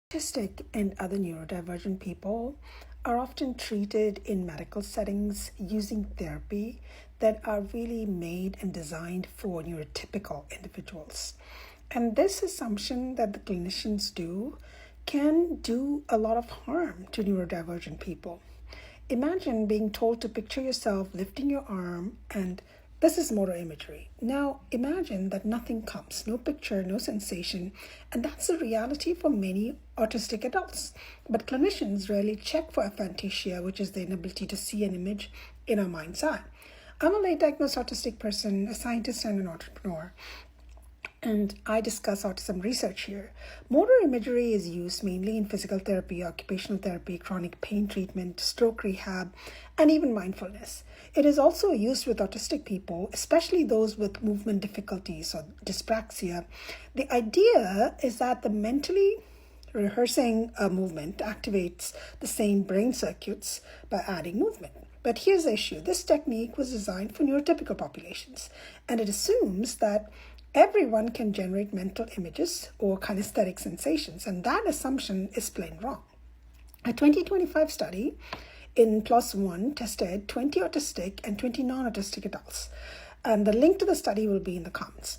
Autistic and other neurodivergent people are often treated in medical settings using therapy that are really made and designed for neurotypical individuals. And this assumption that the clinicians do can do a lot of harm to neurodivergent people. Imagine being told to picture yourself lifting your arm, and this is motor imagery. Now imagine that nothing comes, no picture, no sensation, and that's the reality for many autistic adults. But clinicians rarely check for aphantasia, which is the inability to see an image in our mind's eye. I'm a late diagnosed autistic person, a scientist and an entrepreneur, and I discuss autism research here. Motor imagery is used mainly in physical therapy, occupational therapy, chronic pain treatment, stroke rehab, and even mindfulness. It is also used with autistic people, especially those with movement difficulties or dyspraxia. The idea is that the mentally rehearsing a movement activates the same brain circuits by adding movement. But here's the issue. This technique was designed for neurotypical populations, and it assumes that everyone can generate mental images or kinesthetic sensations, and that assumption is plain wrong. A 2025 study in PLOS ONE tested 20 autistic and 20 non-autistic adults, and the link to the study will be in the comments.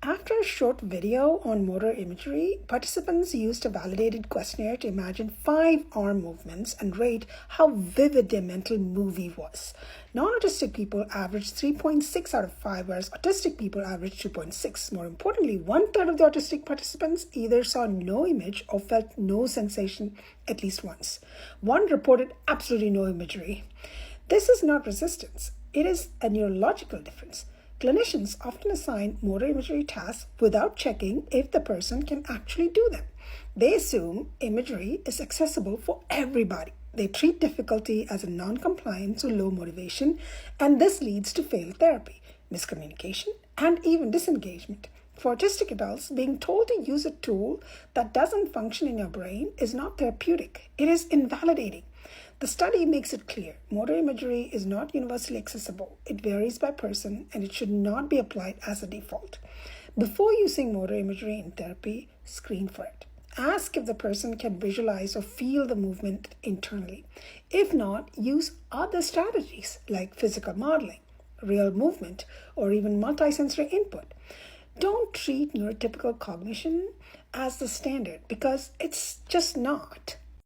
After a short video on motor imagery, participants used a validated questionnaire to imagine 5 arm movements and rate how vivid their mental movie was. Non-autistic people averaged 3.6 out of 5, whereas autistic people averaged 2.6. More importantly, 1/3 of the autistic participants either saw no image or felt no sensation at least once. One reported absolutely no imagery. This is not resistance. It is a neurological difference. Clinicians often assign motor imagery tasks without checking if the person can actually do them. They assume imagery is accessible for everybody. They treat difficulty as a non-compliance or low motivation, and this leads to failed therapy, miscommunication, and even disengagement. For autistic adults, being told to use a tool that doesn't function in your brain is not therapeutic. It is invalidating. The study makes it clear motor imagery is not universally accessible. It varies by person, and it should not be applied as a default. Before using motor imagery in therapy, screen for it. Ask if the person can visualize or feel the movement internally. If not, use other strategies like physical modeling, real movement, or even multisensory input. Don't treat neurotypical cognition as the standard because it's just not.